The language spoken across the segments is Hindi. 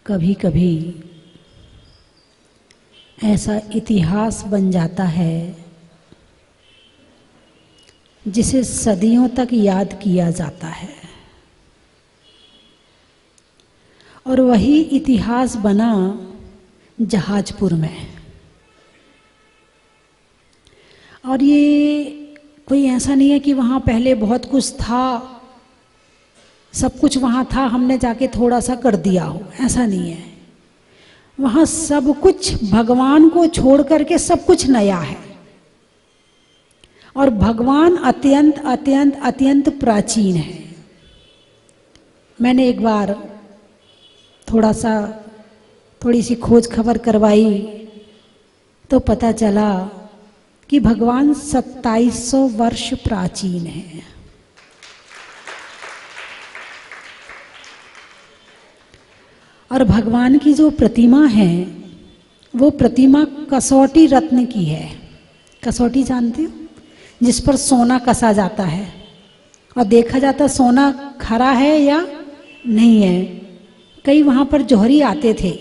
कभी कभी ऐसा इतिहास बन जाता है जिसे सदियों तक याद किया जाता है, और वही इतिहास बना जहाजपुर में। और ये कोई ऐसा नहीं है कि वहाँ पहले बहुत कुछ था, सब कुछ वहाँ था, हमने जाके थोड़ा सा कर दिया हो, ऐसा नहीं है। वहाँ सब कुछ भगवान को छोड़ करके सब कुछ नया है, और भगवान अत्यंत अत्यंत अत्यंत प्राचीन है। मैंने एक बार थोड़ी सी खोज खबर करवाई तो पता चला कि भगवान 2700 वर्ष प्राचीन है। और भगवान की जो प्रतिमा है वो प्रतिमा कसौटी रत्न की है। कसौटी जानते हो, जिस पर सोना कसा जाता है और देखा जाता सोना खरा है या नहीं है। कई वहाँ पर जौहरी आते थे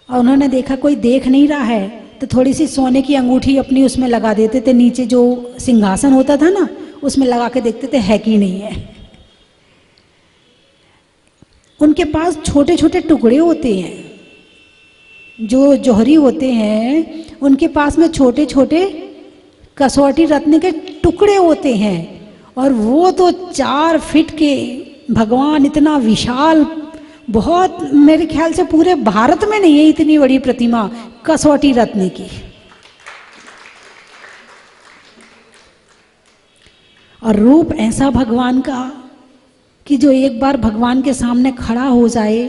और उन्होंने देखा कोई देख नहीं रहा है तो थोड़ी सी सोने की अंगूठी अपनी उसमें लगा देते थे, नीचे जो सिंहासन होता था ना उसमें लगा के देखते थे है कि नहीं है। उनके पास छोटे छोटे टुकड़े होते हैं, जो जौहरी होते हैं उनके पास में छोटे छोटे कसौटी रत्न के टुकड़े होते हैं, और वो तो 4 फीट के भगवान, इतना विशाल, बहुत, मेरे ख्याल से पूरे भारत में नहीं है इतनी बड़ी प्रतिमा कसौटी रत्न की। और रूप ऐसा भगवान का कि जो एक बार भगवान के सामने खड़ा हो जाए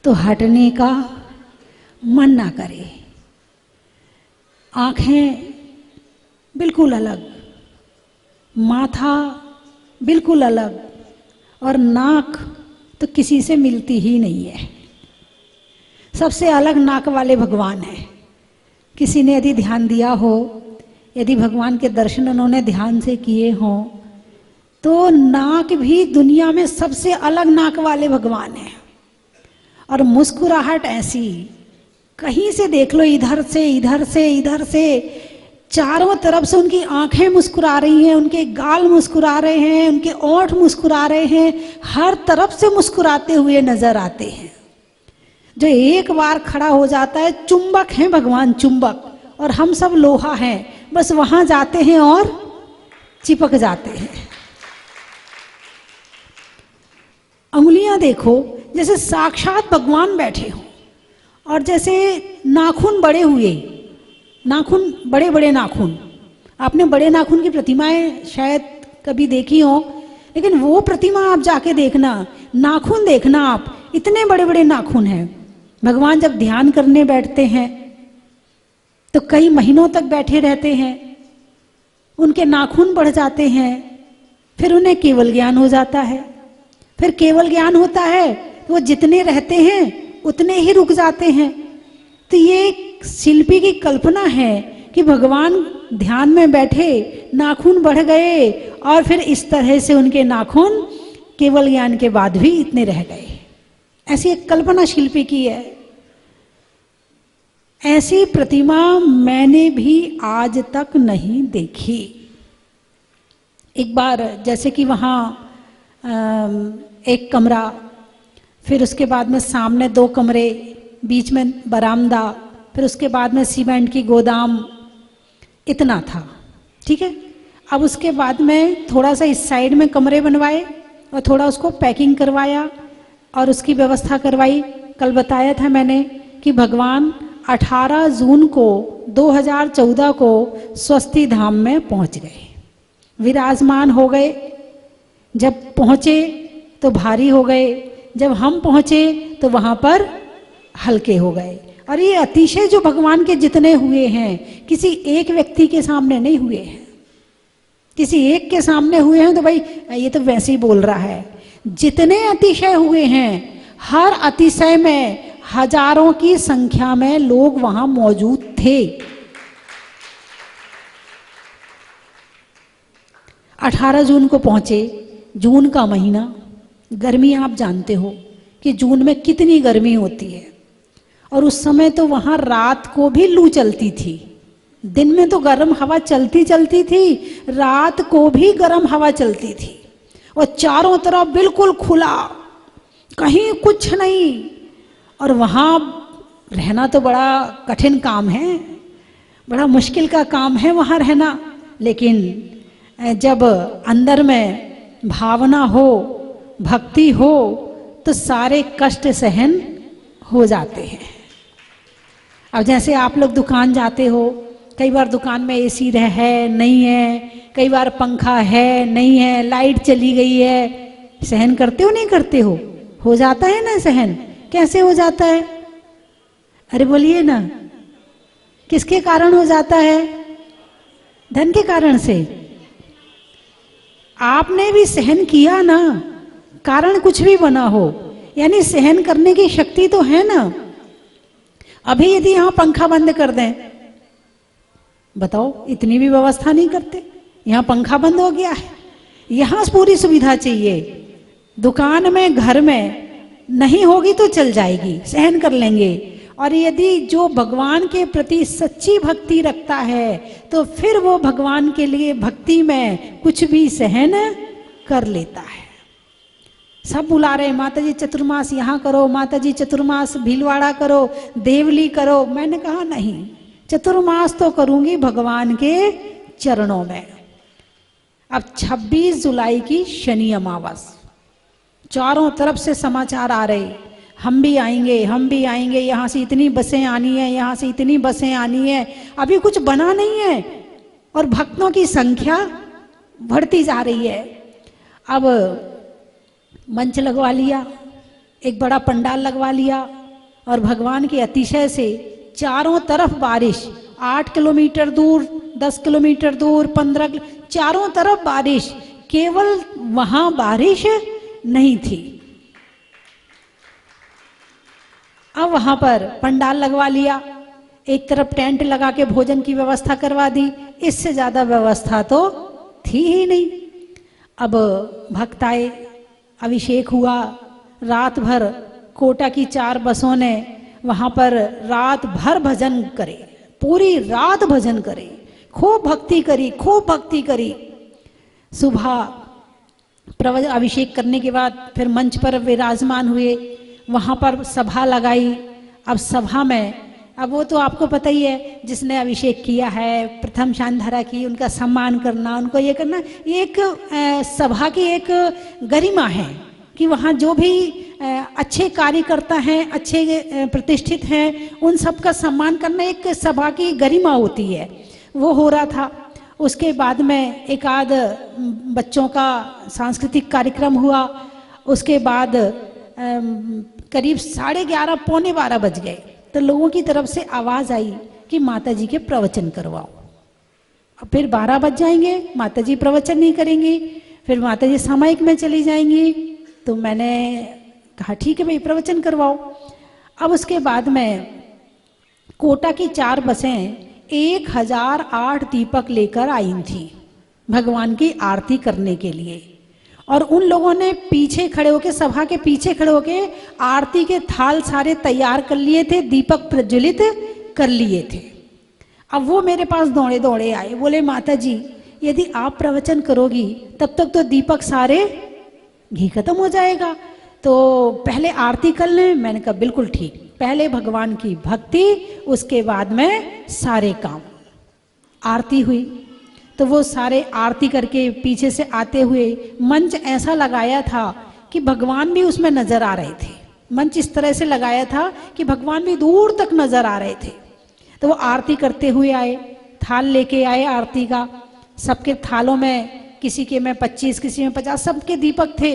तो हटने का मन ना करे। आंखें बिल्कुल अलग, माथा बिल्कुल अलग, और नाक तो किसी से मिलती ही नहीं है। सबसे अलग नाक वाले भगवान हैं। किसी ने यदि ध्यान दिया हो, यदि भगवान के दर्शन उन्होंने ध्यान से किए हों, तो नाक भी दुनिया में सबसे अलग नाक वाले भगवान हैं। और मुस्कुराहट ऐसी, कहीं से देख लो, इधर से इधर से इधर से, चारों तरफ से उनकी आंखें मुस्कुरा रही हैं, उनके गाल मुस्कुरा रहे हैं, उनके ओंठ मुस्कुरा रहे हैं, हर तरफ से मुस्कुराते हुए नजर आते हैं। जो एक बार खड़ा हो जाता है, चुंबक हैं भगवान, चुंबक, और हम सब लोहा हैं, बस वहां जाते हैं और चिपक जाते हैं। अंगुलियां देखो, जैसे साक्षात भगवान बैठे हो, और जैसे नाखून बड़े हुए, नाखून बड़े बड़े नाखून। आपने बड़े नाखून की प्रतिमाएं शायद कभी देखी हो, लेकिन वो प्रतिमा आप जाके देखना, नाखून देखना आप, इतने बड़े बड़े नाखून हैं। भगवान जब ध्यान करने बैठते हैं तो कई महीनों तक बैठे रहते हैं, उनके नाखून बढ़ जाते हैं, फिर उन्हें केवल ज्ञान हो जाता है। फिर केवल ज्ञान होता है तो वो जितने रहते हैं उतने ही रुक जाते हैं। तो ये शिल्पी की कल्पना है कि भगवान ध्यान में बैठे, नाखून बढ़ गए, और फिर इस तरह से उनके नाखून केवल ज्ञान के बाद भी इतने रह गए। ऐसी एक कल्पना शिल्पी की है। ऐसी प्रतिमा मैंने भी आज तक नहीं देखी। एक बार जैसे कि वहाँ एक कमरा, फिर उसके बाद में सामने 2 कमरे, बीच में बरामदा, फिर उसके बाद में सीमेंट की गोदाम, इतना था, ठीक है। अब उसके बाद में थोड़ा सा इस साइड में कमरे बनवाए और थोड़ा उसको पैकिंग करवाया और उसकी व्यवस्था करवाई। कल बताया था मैंने कि भगवान 18 जून को 2014 को स्वस्ति धाम में पहुंच गए, विराजमान हो गए। जब पहुंचे तो भारी हो गए, जब हम पहुंचे तो वहां पर हल्के हो गए। और ये अतिशय जो भगवान के जितने हुए हैं, किसी एक व्यक्ति के सामने नहीं हुए हैं। किसी एक के सामने हुए हैं तो भाई ये तो वैसे ही बोल रहा है। जितने अतिशय हुए हैं, हर अतिशय में हजारों की संख्या में लोग वहां मौजूद थे। 18 जून को पहुँचे। जून का महीना, गर्मी आप जानते हो कि जून में कितनी गर्मी होती है, और उस समय तो वहाँ रात को भी लू चलती थी। दिन में तो गर्म हवा चलती चलती थी, रात को भी गर्म हवा चलती थी, और चारों तरफ बिल्कुल खुला, कहीं कुछ नहीं। और वहाँ रहना तो बड़ा कठिन काम है, बड़ा मुश्किल का काम है वहाँ रहना। लेकिन जब अंदर में भावना हो, भक्ति हो, तो सारे कष्ट सहन हो जाते हैं। अब जैसे आप लोग दुकान जाते हो, कई बार दुकान में एसी है नहीं है, कई बार पंखा है नहीं है, लाइट चली गई है, सहन करते हो नहीं करते हो जाता है ना सहन। कैसे हो जाता है? अरे बोलिए ना, किसके कारण हो जाता है? धन के कारण से। आपने भी सहन किया ना, कारण कुछ भी बना हो, यानी सहन करने की शक्ति तो है ना। अभी यदि यहां पंखा बंद कर दें, बताओ, इतनी भी व्यवस्था नहीं करते, यहां पंखा बंद हो गया है, यहां पूरी सुविधा चाहिए। दुकान में, घर में नहीं होगी तो चल जाएगी, सहन कर लेंगे। और यदि जो भगवान के प्रति सच्ची भक्ति रखता है, तो फिर वो भगवान के लिए भक्ति में कुछ भी सहन कर लेता है। सब बुला रहे, माता जी चतुर्मास यहाँ करो, माता जी चतुर्मास भीलवाड़ा करो, देवली करो। मैंने कहा नहीं, चतुर्मास तो करूंगी भगवान के चरणों में। अब 26 जुलाई की शनि अमावस, चारों तरफ से समाचार आ रहे, हम भी आएंगे, हम भी आएंगे, यहाँ से इतनी बसें आनी है, यहाँ से इतनी बसें आनी है। अभी कुछ बना नहीं है, और भक्तों की संख्या बढ़ती जा रही है। अब मंच लगवा लिया, एक बड़ा पंडाल लगवा लिया, और भगवान के अतिशय से चारों तरफ बारिश, 8 किलोमीटर दूर, 10 किलोमीटर दूर, 15, चारों तरफ बारिश। केवल वहां बारिश नहीं थी। अब वहां पर पंडाल लगवा लिया, एक तरफ टेंट लगा के भोजन की व्यवस्था करवा दी, इससे ज्यादा व्यवस्था तो थी ही नहीं। अब भक्त आए, अभिषेक हुआ, रात भर कोटा की 4 बसों ने वहां पर रात भर भजन करे, पूरी रात भजन करे, खूब भक्ति करी, खूब भक्ति करी। सुबह अभिषेक करने के बाद फिर मंच पर विराजमान हुए, वहां पर सभा लगाई। अब सभा में, अब वो तो आपको पता ही है, जिसने अभिषेक किया है, प्रथम शानधारा की, उनका सम्मान करना, उनको ये करना, ये एक सभा की एक गरिमा है कि वहाँ जो भी अच्छे कार्यकर्ता हैं, अच्छे प्रतिष्ठित हैं, उन सब का सम्मान करना एक सभा की गरिमा होती है। वो हो रहा था। उसके बाद में एक आध बच्चों का सांस्कृतिक कार्यक्रम हुआ। उसके बाद करीब 11:30 पौने 12 बज गए, तो लोगों की तरफ से आवाज़ आई कि माता जी के प्रवचन करवाओ। अब फिर 12 बज जाएंगे, माता जी प्रवचन नहीं करेंगी, फिर माता जी सामायिक में चली जाएंगी। तो मैंने कहा ठीक है भाई, प्रवचन करवाओ। अब उसके बाद में कोटा की 4 बसें 1008 दीपक लेकर आई थी भगवान की आरती करने के लिए, और उन लोगों ने पीछे खड़े होके, सभा के पीछे खड़े होके आरती के थाल सारे तैयार कर लिए थे, दीपक प्रज्वलित कर लिए थे। अब वो मेरे पास दौड़े दौड़े आए, बोले माता जी यदि आप प्रवचन करोगी तब तक तो दीपक सारे घी खत्म हो जाएगा, तो पहले आरती कर लें। मैंने कहा बिल्कुल ठीक, पहले भगवान की भक्ति, उसके बाद में सारे काम। आरती हुई तो वो सारे आरती करके पीछे से आते हुए मंच ऐसा लगाया था कि भगवान भी उसमें नजर आ रहे थे। मंच इस तरह से लगाया था कि भगवान भी दूर तक नजर आ रहे थे। तो वो आरती करते हुए आए, थाल लेके आए आरती का। सबके थालों में, किसी के में 25, किसी में 50, सबके दीपक थे।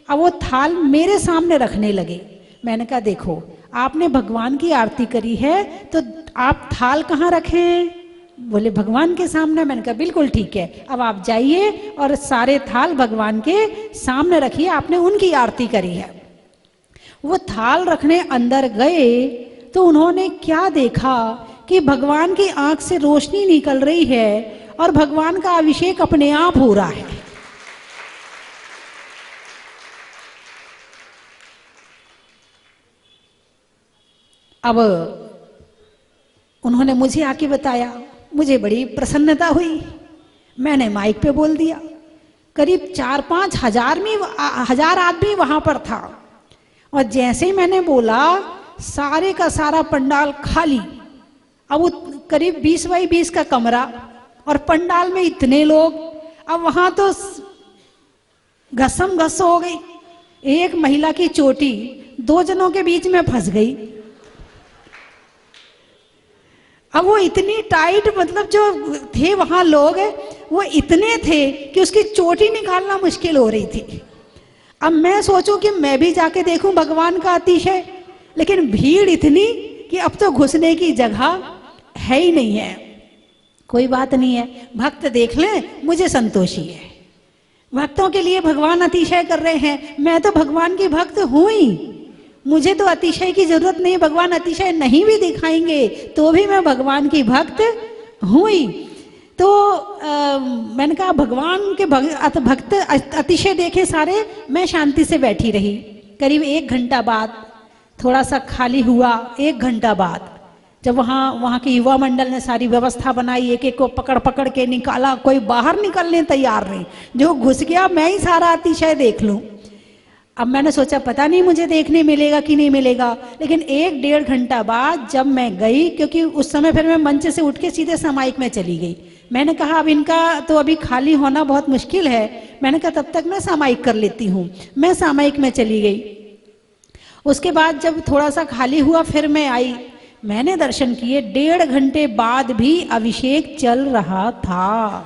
अब वो थाल मेरे सामने रखने लगे। मैंने कहा देखो, आपने भगवान की आरती करी है तो आप थाल कहाँ रखें? बोले भगवान के सामने। मैंने कहा बिल्कुल ठीक है, अब आप जाइए और सारे थाल भगवान के सामने रखिए, आपने उनकी आरती करी है। वो थाल रखने अंदर गए तो उन्होंने क्या देखा कि भगवान की आंख से रोशनी निकल रही है और भगवान का अभिषेक अपने आप हो रहा है। अब उन्होंने मुझे आके बताया, मुझे बड़ी प्रसन्नता हुई। मैंने माइक पे बोल दिया। करीब 4-5 हजार आदमी वहां पर था, और जैसे ही मैंने बोला सारे का सारा पंडाल खाली। अब वो करीब 20 बाई 20 का कमरा, और पंडाल में इतने लोग। अब वहां तो घसम घस हो गई। एक महिला की चोटी 2 जनों के बीच में फंस गई। अब वो इतनी टाइट, मतलब जो थे वहां लोग वो इतने थे कि उसकी चोटी निकालना मुश्किल हो रही थी। अब मैं सोचूं कि मैं भी जाके देखूं भगवान का अतिशय, लेकिन भीड़ इतनी कि अब तो घुसने की जगह है ही नहीं है। कोई बात नहीं है, भक्त देख लें, मुझे संतोषी है। भक्तों के लिए भगवान अतिशय कर रहे हैं, मैं तो भगवान की भक्त हूं ही, मुझे तो अतिशय की जरूरत नहीं। भगवान अतिशय नहीं भी दिखाएंगे तो भी मैं भगवान की भक्त हूं ही। तो मैंने कहा भगवान के भक्त अतिशय देखे सारे, मैं शांति से बैठी रही। करीब 1 घंटा बाद थोड़ा सा खाली हुआ। 1 घंटा बाद जब वहाँ के युवा मंडल ने सारी व्यवस्था बनाई, एक एक को पकड़ पकड़ के निकाला, कोई बाहर निकलने तैयार नहीं, जो घुस गया मैं ही सारा अतिशय देख लूं। अब मैंने सोचा पता नहीं मुझे देखने मिलेगा कि नहीं मिलेगा, लेकिन 1-1.5 घंटा बाद जब मैं गई, क्योंकि उस समय फिर मैं मंच से उठ के सीधे सामायिक में चली गई। मैंने कहा अब इनका तो अभी खाली होना बहुत मुश्किल है, मैंने कहा तब तक मैं सामायिक कर लेती हूँ। मैं सामायिक में चली गई। उसके बाद जब थोड़ा सा खाली हुआ फिर मैं आई, मैंने दर्शन किए। 1.5 घंटे बाद भी अभिषेक चल रहा था।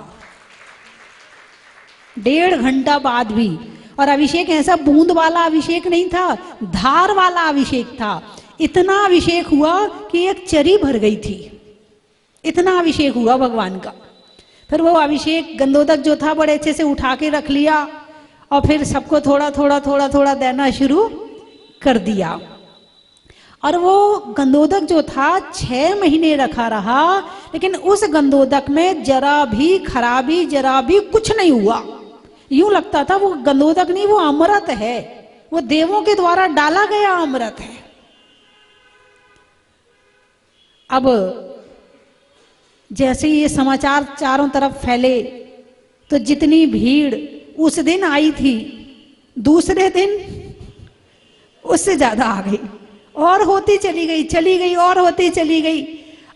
1.5 घंटा बाद भी। और अभिषेक ऐसा बूंद वाला अभिषेक नहीं था, धार वाला अभिषेक था। इतना अभिषेक हुआ कि एक चरी भर गई थी, इतना अभिषेक हुआ भगवान का। फिर वो अभिषेक गंधोदक जो था बड़े अच्छे से उठा के रख लिया, और फिर सबको थोड़ा थोड़ा थोड़ा थोड़ा देना शुरू कर दिया। और वो गंधोदक जो था 6 महीने रखा रहा, लेकिन उस गंधोदक में जरा भी खराबी, जरा भी कुछ नहीं हुआ। यूं लगता था वो गंधोदक नहीं, वो अमृत है, वो देवों के द्वारा डाला गया अमृत है। अब जैसे ये समाचार चारों तरफ फैले, तो जितनी भीड़ उस दिन आई थी, दूसरे दिन उससे ज्यादा आ गई, और होती चली गई और होती चली गई।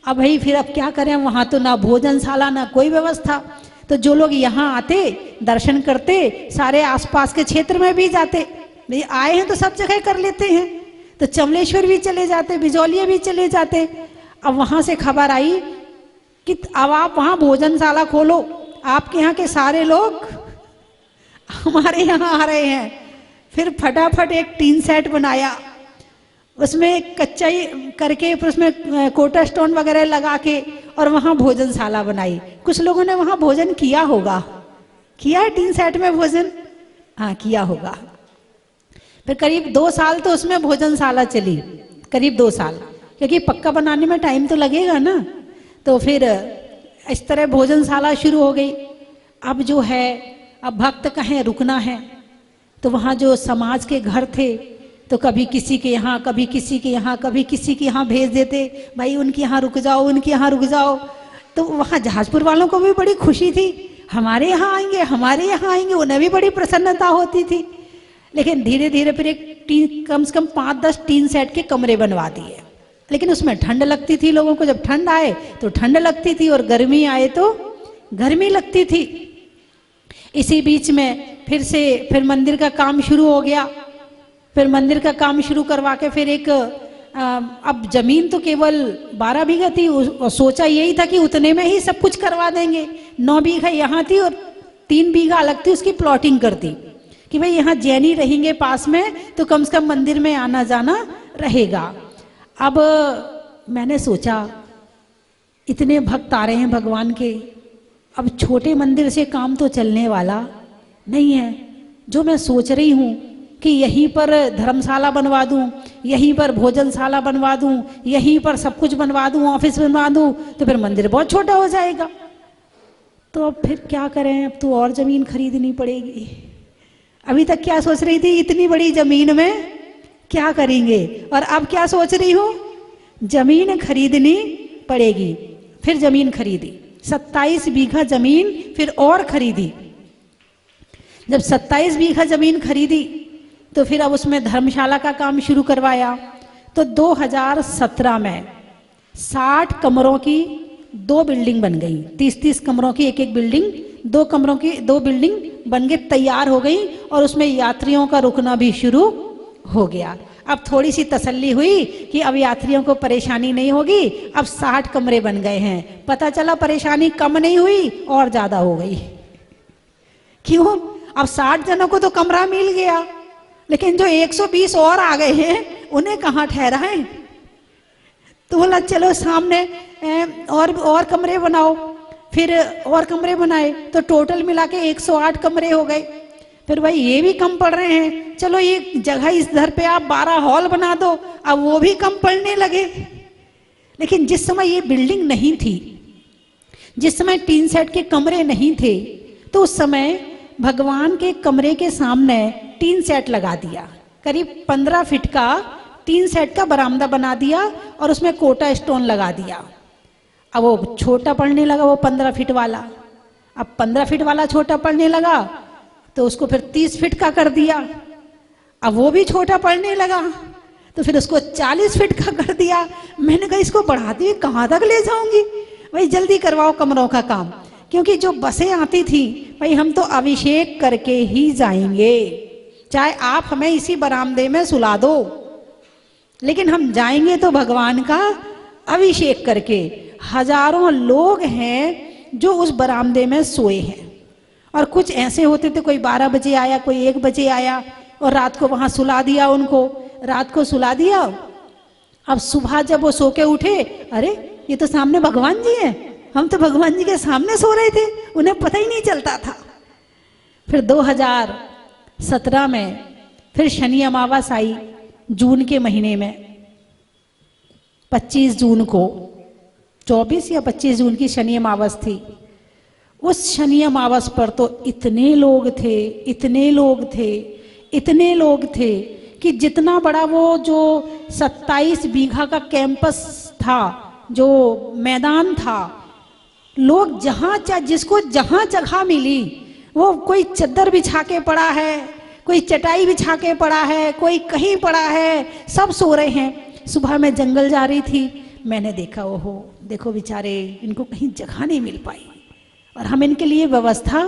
अब भाई फिर अब क्या करें, वहां तो ना भोजनशाला ना कोई व्यवस्था। तो जो लोग यहाँ आते दर्शन करते, सारे आसपास के क्षेत्र में भी जाते, भाई आए हैं तो सब जगह कर लेते हैं, तो चमलेश्वर भी चले जाते, बिजौलिया भी चले जाते। अब वहां से खबर आई कि अब आप वहां भोजनशाला खोलो, आपके यहाँ के सारे लोग हमारे यहाँ आ रहे हैं। फिर फटाफट एक टीन सेट बनाया, उसमें कच्चा ही करके, फिर उसमें कोटा स्टोन वगैरह लगा के, और वहाँ भोजनशाला बनाई। कुछ लोगों ने वहाँ भोजन किया होगा, किया है 3 सेट में भोजन, हाँ किया होगा। फिर करीब 2 साल तो उसमें भोजनशाला चली, करीब 2 साल, क्योंकि पक्का बनाने में टाइम तो लगेगा ना। तो फिर इस तरह भोजनशाला शुरू हो गई। अब जो है, अब भक्त कहें रुकना है, तो वहाँ जो समाज के घर थे, तो कभी किसी के यहाँ, कभी किसी के यहाँ, कभी किसी के यहाँ भेज देते, भाई उनके यहाँ रुक जाओ, उनके यहाँ रुक जाओ। तो वहाँ जहाजपुर वालों को भी बड़ी खुशी थी, हमारे यहाँ आएंगे, हमारे यहाँ आएंगे, उन्हें भी बड़ी प्रसन्नता होती थी। लेकिन धीरे धीरे फिर कम से कम 5-10 टीन सेट के कमरे बनवा दिए। लेकिन उसमें ठंड लगती थी लोगों को, जब ठंड आए तो ठंड लगती थी, और गर्मी आए तो गर्मी लगती थी। इसी बीच में फिर मंदिर का काम शुरू हो गया। फिर मंदिर का काम शुरू करवा के फिर अब जमीन तो केवल 12 बीघा थी, और सोचा यही था कि उतने में ही सब कुछ करवा देंगे। 9 बीघा यहाँ थी और 3 बीघा अलग थी, उसकी प्लॉटिंग कर दी कि भाई यहाँ जैनी रहेंगे पास में, तो कम से कम मंदिर में आना जाना रहेगा। अब मैंने सोचा इतने भक्त आ रहे हैं भगवान के, अब छोटे मंदिर से काम तो चलने वाला नहीं है। जो मैं सोच रही हूँ कि यहीं पर धर्मशाला बनवा दूं, यहीं पर भोजनशाला बनवा दूं, यहीं पर सब कुछ बनवा दूं, ऑफिस बनवा दूं, तो फिर मंदिर बहुत छोटा हो जाएगा। तो अब फिर क्या करें, अब तो और जमीन खरीदनी पड़ेगी। अभी तक क्या सोच रही थी, इतनी बड़ी जमीन में क्या करेंगे, और अब क्या सोच रही हूँ जमीन खरीदनी पड़ेगी। फिर जमीन खरीदी, 27 बीघा जमीन फिर और खरीदी। जब 27 बीघा जमीन खरीदी तो फिर अब उसमें धर्मशाला का काम शुरू करवाया। तो 2017 में 60 कमरों की 2 बिल्डिंग बन गई, 30-30 कमरों की एक एक बिल्डिंग, 2 कमरों की 2 बिल्डिंग बन के तैयार हो गई और उसमें यात्रियों का रुकना भी शुरू हो गया। अब थोड़ी सी तसल्ली हुई कि अब यात्रियों को परेशानी नहीं होगी, अब 60 कमरे बन गए हैं। पता चला परेशानी कम नहीं हुई और ज्यादा हो गई। क्यों? अब 60 जनों को तो कमरा मिल गया, लेकिन जो 120 और आ गए हैं उन्हें कहाँ ठहराएं? तो बोला चलो सामने और कमरे बनाओ। फिर और कमरे बनाए तो टोटल मिला के 108 कमरे हो गए। फिर भाई ये भी कम पड़ रहे हैं, चलो ये जगह इस घर पे आप 12 हॉल बना दो, अब वो भी कम पड़ने लगे। लेकिन जिस समय ये बिल्डिंग नहीं थी, जिस समय टीन सेट के कमरे नहीं थे, तो उस समय भगवान के कमरे के सामने टीन सेट लगा दिया। करीब 15 फीट का टीन सेट का बरामदा बना दिया और उसमें कोटा स्टोन लगा दिया। अब वो छोटा पड़ने लगा, वो 15 फीट वाला। अब 15 फीट वाला छोटा पड़ने लगा तो उसको फिर 30 फीट का कर दिया। अब वो भी छोटा पड़ने लगा तो फिर उसको 40 फीट का कर दिया। मैंने कहा इसको बढ़ाते हुए कहाँ तक ले जाऊंगी? भाई जल्दी करवाओ कमरों का काम, क्योंकि जो बसें आती थी भाई हम तो अभिषेक करके ही जाएंगे, चाहे आप हमें इसी बरामदे में सुला दो, लेकिन हम जाएंगे तो भगवान का अभिषेक करके। हजारों लोग हैं जो उस बरामदे में सोए हैं, और कुछ ऐसे होते थे कोई 12 बजे आया, कोई 1 बजे आया और रात को वहां सुला दिया उनको, रात को सुला दिया। अब सुबह जब वो सो के उठे, अरे ये तो सामने भगवान जी हैं, हम तो भगवान जी के सामने सो रहे थे, उन्हें पता ही नहीं चलता था। फिर 2017 में फिर शनि अमावस आई, जून के महीने में 25 जून को, 24 या 25 जून की शनि अमावस थी। उस शनि अमावस पर तो इतने लोग थे, इतने लोग थे, इतने लोग थे कि जितना बड़ा वो जो 27 बीघा का कैंपस था, जो मैदान था, लोग जहाँ जिसको जहाँ जगह मिली, वो कोई चद्दर बिछा के पड़ा है, कोई चटाई बिछा के पड़ा है, कोई कहीं पड़ा है, सब सो रहे हैं। सुबह मैं जंगल जा रही थी, मैंने देखा ओहो देखो बेचारे, इनको कहीं जगह नहीं मिल पाई और हम इनके लिए व्यवस्था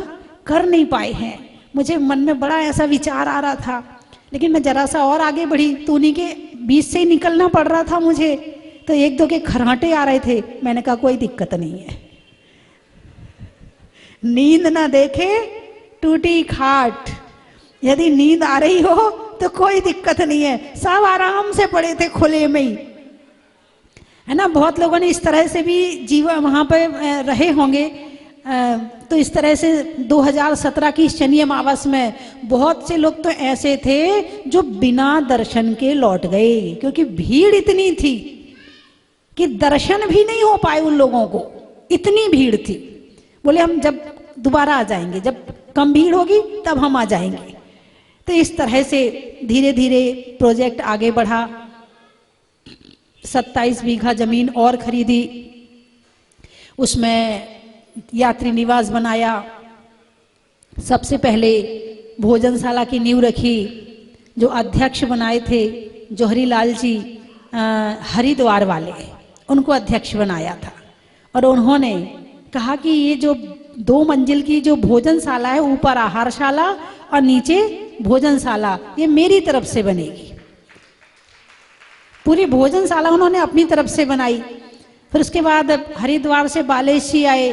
कर नहीं पाए हैं। मुझे मन में बड़ा ऐसा विचार आ रहा था, लेकिन मैं जरा सा और आगे बढ़ी तो उन्हीं के बीच से ही निकलना पड़ रहा था मुझे। तो 1-2 के खर्राटे आ रहे थे, मैंने कहा कोई दिक्कत नहीं है, नींद ना देखे टूटी खाट, यदि नींद आ रही हो तो कोई दिक्कत नहीं है। सब आराम से पड़े थे खुले में ही, है ना। बहुत लोगों ने इस तरह से भी जीवन वहां पर रहे होंगे। तो इस तरह से 2017 की शनि अमावस में बहुत से लोग तो ऐसे थे जो बिना दर्शन के लौट गए, क्योंकि भीड़ इतनी थी कि दर्शन भी नहीं हो पाए उन लोगों को, इतनी भीड़ थी। बोले हम जब दोबारा आ जाएंगे, जब कम भीड़ होगी तब हम आ जाएंगे। तो इस तरह से धीरे धीरे प्रोजेक्ट आगे बढ़ा। 27 बीघा जमीन और खरीदी, उसमें यात्री निवास बनाया। सबसे पहले भोजनशाला की नींव रखी। जो अध्यक्ष बनाए थे जौहरी लाल जी हरिद्वार वाले, उनको अध्यक्ष बनाया था। और उन्होंने कहा कि ये जो 2 मंजिल की जो भोजनशाला है, ऊपर आहारशाला और नीचे भोजनशाला, ये मेरी तरफ से बनेगी। पूरी भोजनशाला उन्होंने अपनी तरफ से बनाई। फिर उसके बाद हरिद्वार से बालेश जी आए,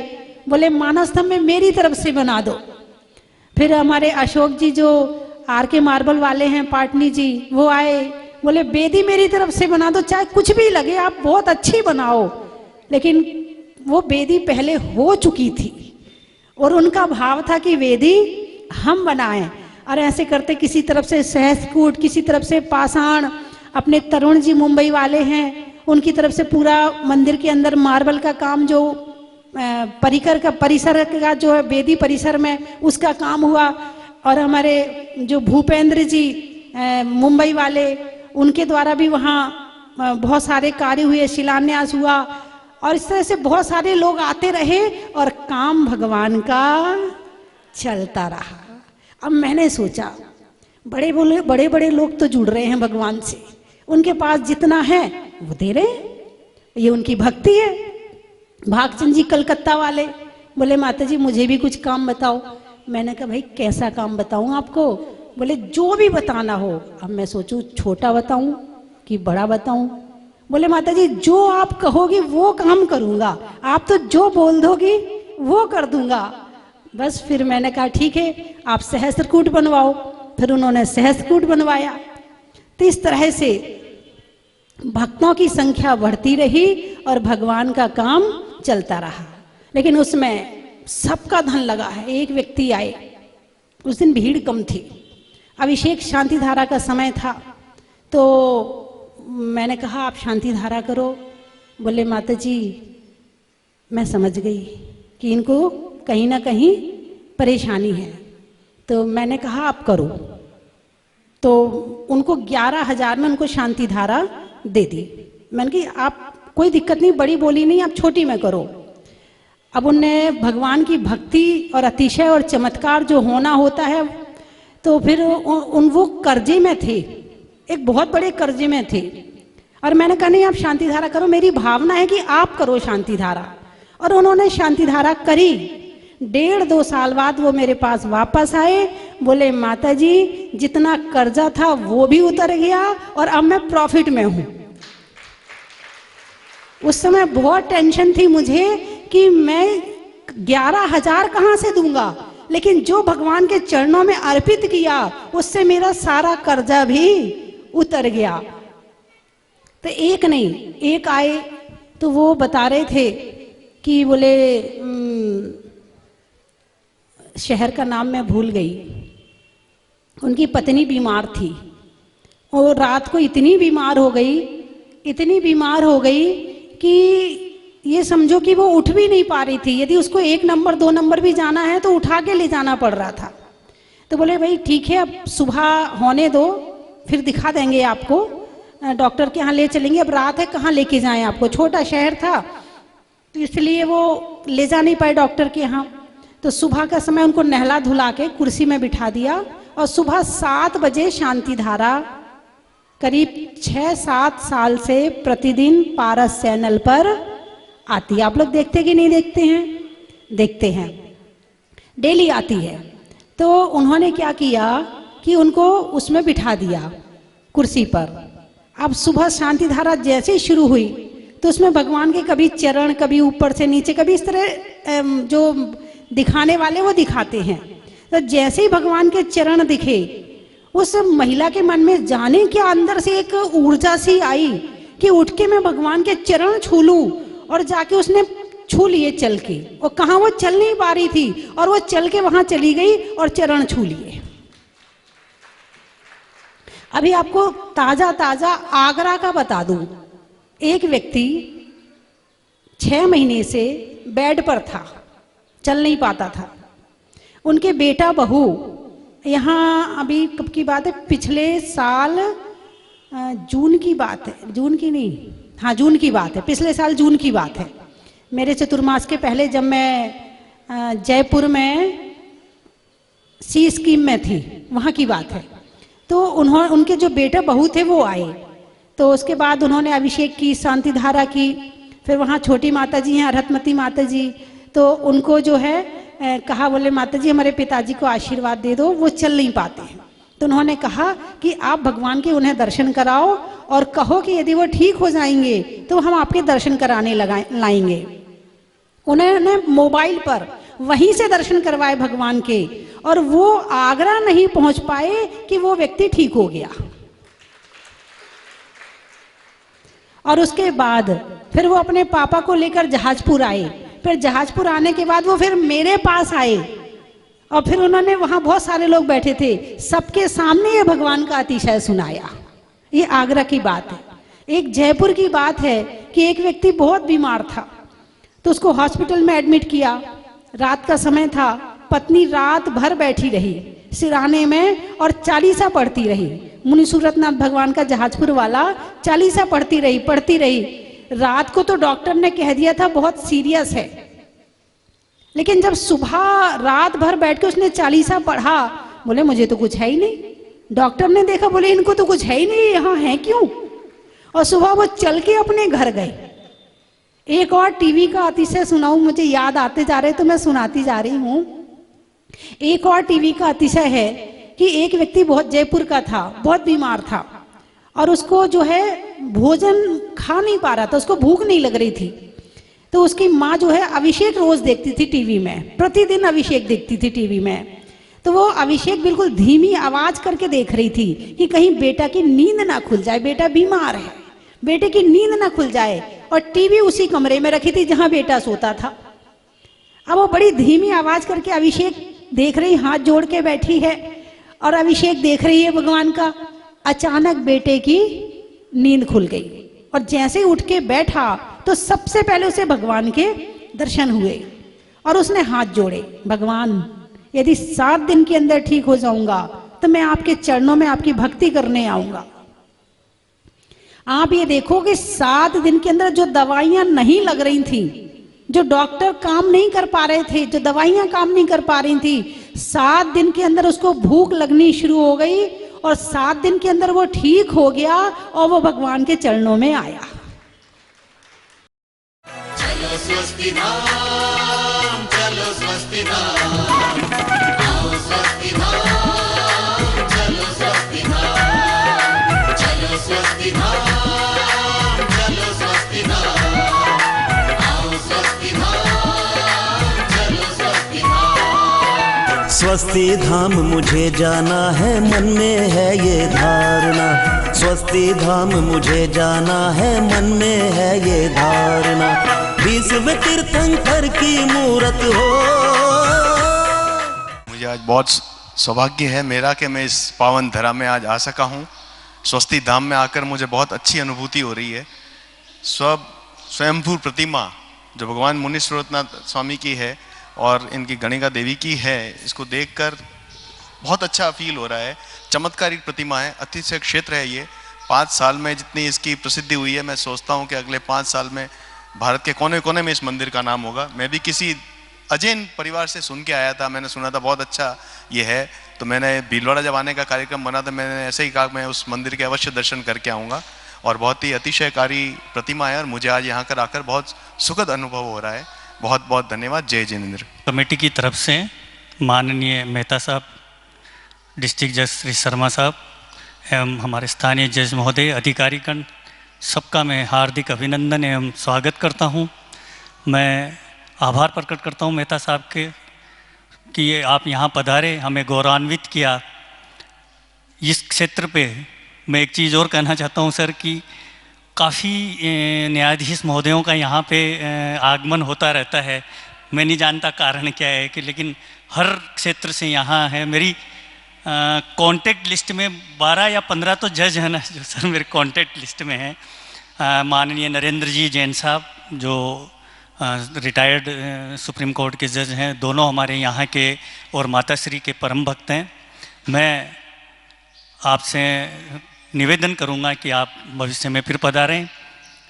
बोले मानसधाम में मेरी तरफ से बना दो। फिर हमारे अशोक जी जो RK मार्बल वाले हैं, पाटनी जी, वो आए, बोले बेदी मेरी तरफ से बना दो, चाहे कुछ भी लगे आप बहुत अच्छी बनाओ। लेकिन वो बेदी पहले हो चुकी थी और उनका भाव था कि वेदी हम बनाएं। और ऐसे करते किसी तरफ से सहस्त्रकूट, किसी तरफ से पाषाण, अपने तरुण जी मुंबई वाले हैं, उनकी तरफ से पूरा मंदिर के अंदर मार्बल का काम, जो परिसर का जो है वेदी परिसर में, उसका काम हुआ। और हमारे जो भूपेंद्र जी मुंबई वाले, उनके द्वारा भी वहाँ बहुत सारे कार्य हुए, शिलान्यास हुआ और इस तरह से बहुत सारे लोग आते रहे और काम भगवान का चलता रहा। अब मैंने सोचा बड़े बड़े लोग तो जुड़ रहे हैं भगवान से, उनके पास जितना है वो दे रहे हैं, ये उनकी भक्ति है। भागचंद जी कलकत्ता वाले बोले माता जी मुझे भी कुछ काम बताओ। मैंने कहा भाई कैसा काम बताऊं आपको? बोले जो भी बताना हो। अब मैं सोचूं छोटा बताऊं कि बड़ा बताऊं? बोले माता जी जो आप कहोगी वो काम करूंगा, आप तो जो बोल दोगी वो कर दूंगा। बस फिर मैंने कहा ठीक है आप सहस्त्रकूट बनवाओ। फिर उन्होंने सहस्त्रकूट बनवाया। तो इस तरह से भक्तों की संख्या बढ़ती रही और भगवान का काम चलता रहा। लेकिन उसमें सबका धन लगा है। एक व्यक्ति आए, उस दिन भीड़ कम थी, अभिषेक शांति धारा का समय था, तो मैंने कहा आप शांति धारा करो। बोले माता जी मैं समझ गई कि इनको कहीं ना कहीं परेशानी है, तो मैंने कहा आप करो। तो उनको 11,000 में उनको शांति धारा दे दी। मैंने कहा आप कोई दिक्कत नहीं, बड़ी बोली नहीं, आप छोटी में करो। अब उनने भगवान की भक्ति और अतिशय और चमत्कार जो होना होता है, तो फिर वो कर्जे में थे, एक बहुत बड़े कर्जे में थे। और मैंने कहा नहीं आप शांति धारा करो, मेरी भावना है कि आप करो शांति धारा। और उन्होंने शांति धारा करी। 1.5-2 साल बाद वो मेरे पास वापस आए। बोले माता जी जितना कर्जा था वो भी उतर गया और अब मैं प्रॉफिट में हूं। उस समय बहुत टेंशन थी मुझे कि मैं 11,000 कहां से दूंगा, लेकिन जो भगवान के चरणों में अर्पित किया उससे मेरा सारा कर्जा भी उतर गया। तो एक नहीं, एक आए तो वो बता रहे थे कि बोले शहर का नाम मैं भूल गई, उनकी पत्नी बीमार थी और रात को इतनी बीमार हो गई कि ये समझो कि वो उठ भी नहीं पा रही थी। यदि उसको 1 नंबर 2 नंबर भी जाना है तो उठा के ले जाना पड़ रहा था। तो बोले भाई ठीक है अब सुबह होने दो, फिर दिखा देंगे आपको, डॉक्टर के यहाँ ले चलेंगे, अब रात है कहाँ लेके जाएं आपको। छोटा शहर था तो इसलिए वो ले जा नहीं पाए डॉक्टर के यहाँ। तो सुबह का समय उनको नहला धुला के कुर्सी में बिठा दिया और सुबह 7 बजे शांति धारा करीब 6-7 साल से प्रतिदिन पारस चैनल पर आती है। आप लोग देखते कि नहीं देखते हैं? देखते हैं, डेली आती है। तो उन्होंने क्या किया कि उनको उसमें बिठा दिया कुर्सी पर। अब सुबह शांति धारा जैसे ही शुरू हुई तो उसमें भगवान के कभी चरण, कभी ऊपर से नीचे, कभी इस तरह जो दिखाने वाले वो दिखाते हैं। तो जैसे ही भगवान के चरण दिखे उस महिला के मन में जाने क्या अंदर से एक ऊर्जा सी आई कि उठ के मैं भगवान के चरण छू लूं। और जाके उसने छू लिए चल के, और कहाँ वो चल नहीं पा रही थी और वो चल के वहां चली गई और चरण छू लिए। अभी आपको ताजा ताजा आगरा का बता दूं, एक व्यक्ति 6 महीने से बेड पर था, चल नहीं पाता था। उनके बेटा बहू यहाँ, अभी कब की बात है, पिछले साल जून की बात है, जून की नहीं, हाँ जून की बात है, पिछले साल जून की बात है। मेरे चतुर्मास के पहले जब मैं जयपुर में सी स्कीम में थी, वहाँ की बात है। तो उनके जो बेटा बहू थे वो आए, तो उसके बाद उन्होंने अभिषेक की, शांति धारा की। फिर वहाँ छोटी माता जी हैं, रत्मती माता जी, तो उनको जो है कहा, बोले माता जी हमारे पिताजी को आशीर्वाद दे दो, वो चल नहीं पाते हैं। तो उन्होंने कहा कि आप भगवान के उन्हें दर्शन कराओ और कहो कि यदि वो ठीक हो जाएंगे तो हम आपके दर्शन कराने लाएंगे। उन्होंने मोबाइल पर वहीं से दर्शन करवाए भगवान के, और वो आगरा नहीं पहुंच पाए कि वो व्यक्ति ठीक हो गया। और उसके बाद फिर वो अपने पापा को लेकर जहाजपुर आए। फिर जहाजपुर आने के बाद वो फिर मेरे पास आए और फिर उन्होंने, वहां बहुत सारे लोग बैठे थे, सबके सामने ये भगवान का अतिशय सुनाया। ये आगरा की बात है। एक जयपुर की बात है कि एक व्यक्ति बहुत बीमार था, तो उसको हॉस्पिटल में एडमिट किया। रात का समय था, पत्नी रात भर बैठी रही, सिरहाने में और चालीसा पढ़ती रही। मुनि सूरतनाथ भगवान का जहाजपुर वाला चालीसा पढ़ती रही। रात को तो डॉक्टर ने कह दिया था बहुत सीरियस है, लेकिन जब सुबह रात भर बैठ के उसने चालीसा पढ़ा, बोले मुझे तो कुछ है ही नहीं। डॉक्टर ने देखा, बोले इनको तो कुछ है ही नहीं, यहाँ है क्यों? और सुबह वो चल के अपने घर गए। एक और टीवी का अतिशय सुनाऊं, मुझे याद आते जा रहे तो मैं सुनाती जा रही हूं। एक और टीवी का अतिशय है कि एक व्यक्ति बहुत जयपुर का था, बहुत बीमार था और उसको जो है भोजन खा नहीं पा रहा था, उसको भूख नहीं लग रही थी। तो उसकी माँ जो है अभिषेक रोज देखती थी टीवी में, प्रतिदिन अभिषेक देखती थी टीवी में। तो वो अभिषेक बिल्कुल धीमी आवाज करके देख रही थी कि कहीं बेटा की नींद ना खुल जाए, बेटा बीमार है, बेटे की नींद ना खुल जाए। और टीवी उसी कमरे में रखी थी जहां बेटा सोता था। अब वो बड़ी धीमी आवाज करके अभिषेक देख रही, हाथ जोड़ के बैठी है और अभिषेक देख रही है भगवान का। अचानक बेटे की नींद खुल गई और जैसे उठ के बैठा तो सबसे पहले उसे भगवान के दर्शन हुए और उसने हाथ जोड़े, भगवान यदि 7 दिन के अंदर ठीक हो जाऊंगा तो मैं आपके चरणों में आपकी भक्ति करने आऊंगा। आप ये देखो कि 7 दिन के अंदर जो दवाइयां नहीं लग रही थी, जो डॉक्टर काम नहीं कर पा रहे थे, जो दवाइयां काम नहीं कर पा रही थी, 7 दिन के अंदर उसको भूख लगनी शुरू हो गई और 7 दिन के अंदर वो ठीक हो गया और वो भगवान के चरणों में आया। चलो स्वस्ति धाम, चलो स्वस्ति धाम, आओ स्वस्ति धाम, चलो स्वस्ति धाम, चलो स्वस्ति धाम, चलो स्वस्ति धाम, आओ स्वस्ति धाम, चलो स्वस्ति धाम। स्वस्ति धाम मुझे जाना है, मन में है ये धारणा। स्वस्ति धाम मुझे जाना है, मन में है ये धारणा। विश्व तीर्थंकर की मूरत हो। मुझे आज बहुत सौभाग्य है मेरा कि मैं इस पावन धरा में आज आ सका हूँ। स्वस्ति धाम में आकर मुझे बहुत अच्छी अनुभूति हो रही है। स्वयंभू प्रतिमा जो भगवान मुनि सूरतनाथ स्वामी की है और इनकी गणिका देवी की है, इसको देखकर बहुत अच्छा फील हो रहा है। चमत्कारिक प्रतिमा है, अतिशय क्षेत्र है ये। 5 साल में जितनी इसकी प्रसिद्धि हुई है, मैं सोचता हूँ कि अगले 5 साल में भारत के कोने कोने में इस मंदिर का नाम होगा। मैं भी किसी अजैन परिवार से सुन के आया था, मैंने सुना था बहुत अच्छा ये है, तो मैंने भीलवाड़ा जब आने का कार्यक्रम बना था, मैंने ऐसे ही कहा मैं उस मंदिर के अवश्य दर्शन करके आऊँगा। और बहुत ही अतिशयकारी प्रतिमा है और मुझे आज यहाँ कर आकर बहुत सुखद अनुभव हो रहा है। बहुत बहुत धन्यवाद। जय जिनेंद्र। कमेटी की तरफ से माननीय मेहता साहब, डिस्ट्रिक्ट जज श्री शर्मा साहब एवं हमारे स्थानीय जज महोदय, अधिकारीगण, सबका मैं हार्दिक अभिनंदन एवं स्वागत करता हूं। मैं आभार प्रकट करता हूं मेहता साहब के कि ये आप यहाँ पधारे, हमें गौरवान्वित किया। इस क्षेत्र पे मैं एक चीज़ और कहना चाहता हूं सर कि काफ़ी न्यायाधीश महोदयों का यहाँ पे आगमन होता रहता है। मैं नहीं जानता कारण क्या है कि, लेकिन हर क्षेत्र से यहाँ है। मेरी कांटेक्ट लिस्ट में 12 या 15 तो जज हैं ना जो सर मेरे कांटेक्ट लिस्ट में हैं। माननीय नरेंद्र जी जैन साहब जो रिटायर्ड सुप्रीम कोर्ट के जज हैं, दोनों हमारे यहाँ के और माताश्री के परम भक्त हैं। मैं आपसे निवेदन करूंगा कि आप भविष्य में फिर पधारें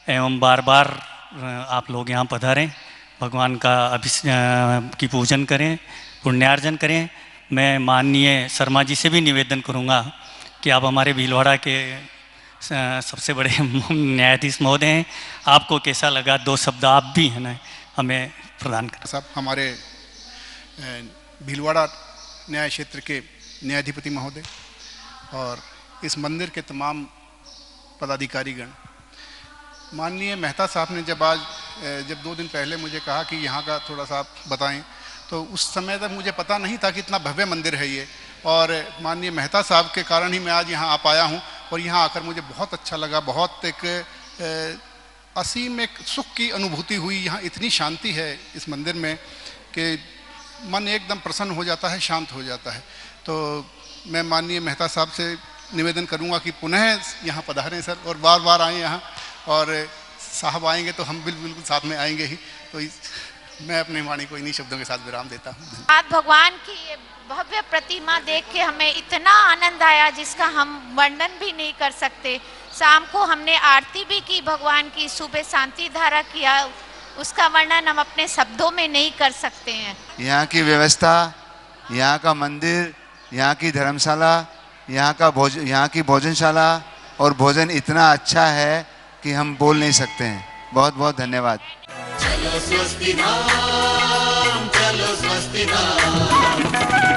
एवं बार बार आप लोग यहाँ पधारें, भगवान का की पूजन करें, पुण्यार्जन करें। मैं माननीय शर्मा जी से भी निवेदन करूंगा कि आप हमारे भीलवाड़ा के सबसे बड़े न्यायाधीश महोदय हैं, आपको कैसा लगा 2 शब्द आप भी है ना हमें प्रदान करें। सब हमारे भीलवाड़ा न्याय क्षेत्र के न्यायाधिपति महोदय और इस मंदिर के तमाम पदाधिकारीगण, माननीय मेहता साहब ने जब 2 दिन पहले मुझे कहा कि यहाँ का थोड़ा सा आप बताएं, तो उस समय तक मुझे पता नहीं था कि इतना भव्य मंदिर है ये। और माननीय मेहता साहब के कारण ही मैं आज यहाँ आ पाया हूँ और यहाँ आकर मुझे बहुत अच्छा लगा। बहुत एक असीम एक सुख की अनुभूति हुई। यहाँ इतनी शांति है इस मंदिर में कि मन एकदम प्रसन्न हो जाता है, शांत हो जाता है। तो मैं माननीय मेहता साहब से निवेदन करूंगा कि पुनः यहाँ पधारें सर और बार बार आएँ यहाँ, और साहब आएंगे तो हम बिल्कुल साथ में आएंगे ही। तो मैं अपनी वाणी को इन्हीं शब्दों के साथ विराम देता हूँ। आज भगवान की ये भव्य प्रतिमा देख के हमें इतना आनंद आया जिसका हम वर्णन भी नहीं कर सकते। शाम को हमने आरती भी की भगवान की, सुबह शांति धारा किया, उसका वर्णन हम अपने शब्दों में नहीं कर सकते हैं। यहाँ की व्यवस्था, यहाँ का मंदिर, यहाँ की धर्मशाला, यहाँ की भोजनशाला और भोजन इतना अच्छा है कि हम बोल नहीं सकते हैं। बहुत बहुत धन्यवाद। चलो स्वस्ति धाम, चलो स्वस्ति धाम,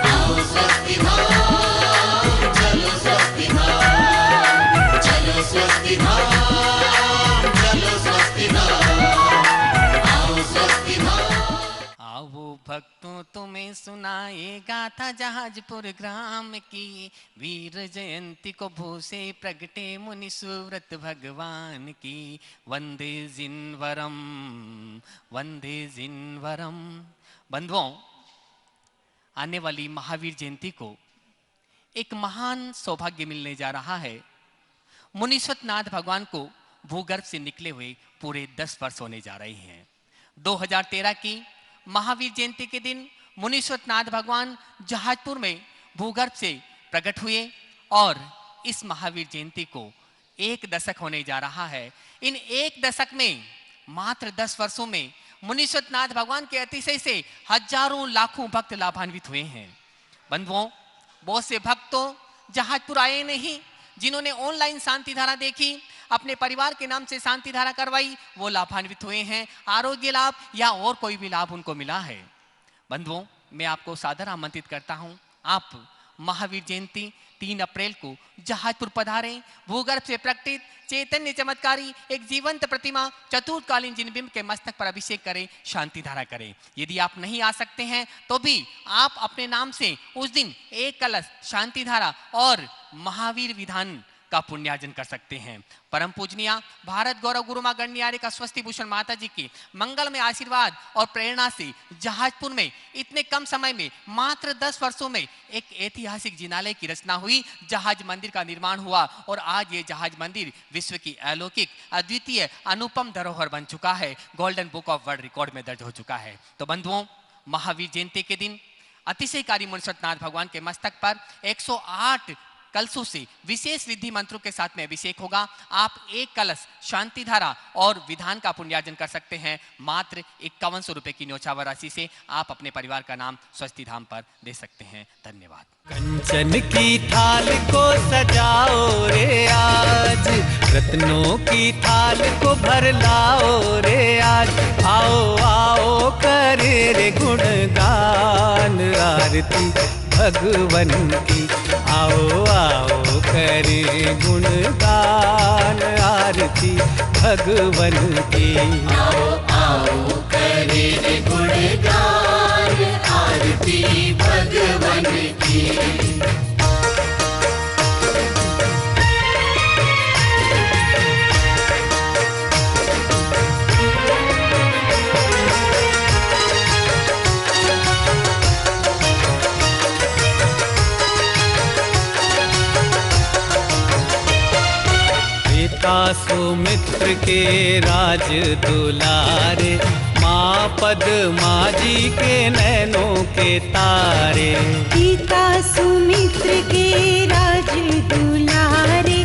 आओ स्वस्ति धाम, चलो स्वस्ति धाम, चलो स्वस्ति धाम, चलो स्वस्ति धाम, आओ स्वस्ति धाम। आओ भक्तों तुम्हें सुनाए गाथा जहाजपुर ग्राम की, वीर जयंती को भूसे प्रगटे मुनि सुव्रत भगवान की। वंदे जिनवरम, वंदे जिनवरम। बंधुओं, आने वाली महावीर जयंती को एक महान सौभाग्य मिलने जा रहा है। मुनीश्वत नाथ भगवान को भूगर्भ से निकले हुए पूरे 10 वर्ष होने जा रहे हैं। 2013 की महावीर जयंती के दिन मुनीश्वत नाथ भगवान जहाजपुर में भूगर्भ से प्रकट हुए और इस महावीर जयंती को 1 दशक होने जा रहा है। इन 1 दशक में मात्र 10 वर्षों में मुनीश्वत नाथ भगवान के अतिशय से हजारों लाखों भक्त लाभान्वित हुए हैं। बंधुओं, बहुत से भक्त तो जहाजपुर आए नहीं, जिन्होंने ऑनलाइन शांति धारा देखी, अपने परिवार के नाम से शांति धारा करवाई, वो लाभान्वित हुए हैं। आरोग्य लाभ या और कोई भी लाभ उनको मिला है। बंधुओं, मैं आपको सादर आमंत्रित करता हूं, आप महावीर जयंती 3 अप्रैल को जहाजपुर पधारें। भूगर्भ से प्रकटित चैतन्य चमत्कारी एक जीवंत प्रतिमा चतुर्थकालीन जिनबिंब के मस्तक पर अभिषेक करें, शांति धारा करें। यदि आप नहीं आ सकते हैं तो भी आप अपने नाम से उस दिन 1 कलश शांति धारा और महावीर विधान का पुण्यार्जन कर सकते हैं। परम पूजनीय भारत गौरव गुरु मां गण्ययारी का स्वस्ति भूषण माता जी की मंगलमय आशीर्वाद और प्रेरणा से जहाजपुर में इतने कम समय में मात्र 10 वर्षों में एक ऐतिहासिक जिनालय की रचना हुई, जहाज मंदिर का निर्माण हुआ और आज ये जहाज मंदिर विश्व की अलौकिक, अद्वितीय, अनुपम धरोहर बन चुका है, golden book of world record में दर्ज हो चुका है। तो बंधुओं, महावीर जयंती के दिन अतिशयकारी मुनीश्वत नाथ भगवान के मस्तक पर 108 कलशों से विशेष विधि मंत्रों के साथ में अभिषेक होगा। आप 1 कलश शांति धारा और विधान का पुण्यार्जन कर सकते हैं। मात्र 5100 रुपए की न्योछावर राशि से आप अपने परिवार का नाम स्वस्ति धाम पर दे सकते हैं। धन्यवाद। कंचन की थाल को सजाओ रे आज, रत्नों की थाल को भर लाओ रे आज। आओ आओ करे रे गुणगान आरती भगवन की। आओ आओ करे गुणगान आरती भगवन की। आओ आओ करे रे गुणगान आरती भगवन की। सुमित्र के राज दुलारे, माँ पद्मा जी के नैनों के तारे। पिता सुमित्र के राज दुलारे,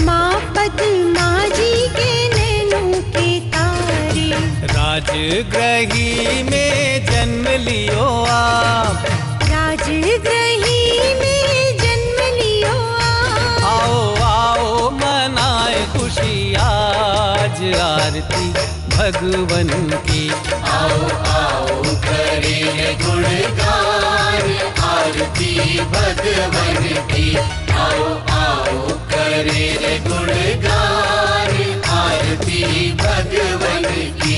माँ पद्मा जी के नैनों के तारे। राजगृही में जन्म लियो आप, राजगृही में जन्म लियो आप। आओ आओ मनाए खुशी आज आरती भगवन की। आओ आओ करे गुणगान आरती भगवन की। आओ आओ करे गुणगान आरती भगवन की।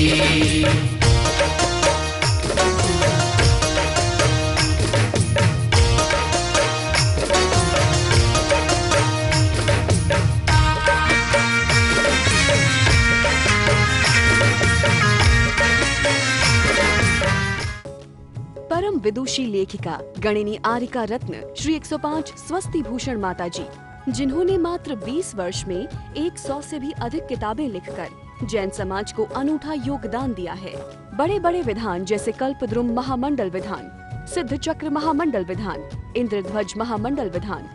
परम विदुषी लेखिका गणिनी आरिका रत्न श्री 105 स्वस्ति भूषण माता जी, जिन्होंने मात्र 20 वर्ष में 100 से भी अधिक किताबें लिखकर जैन समाज को अनूठा योगदान दिया है। बड़े बड़े विधान जैसे कल्पद्रुम महामंडल विधान, सिद्ध चक्र महामंडल विधान, इंद्रध्वज महामंडल विधान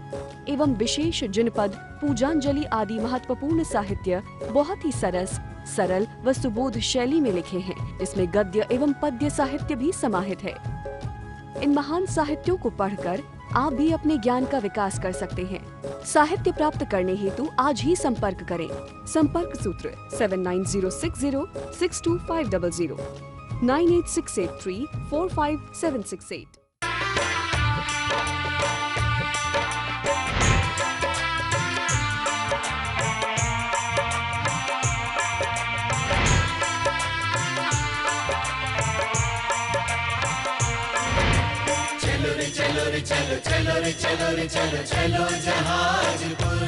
एवं विशेष जिनपद, पूजांजलि आदि महत्वपूर्ण साहित्य बहुत ही सरल व सुबोध शैली में लिखे हैं, जिसमें गद्य एवं पद्य साहित्य भी समाहित है। इन महान साहित्यों को पढ़कर आप भी अपने ज्ञान का विकास कर सकते हैं। साहित्य प्राप्त करने हेतु आज ही संपर्क करें। संपर्क सूत्र 7906062500 9868345768। चलो रे चलो रे चलो चलो रे चलो रे चलो चलो जहाजपुर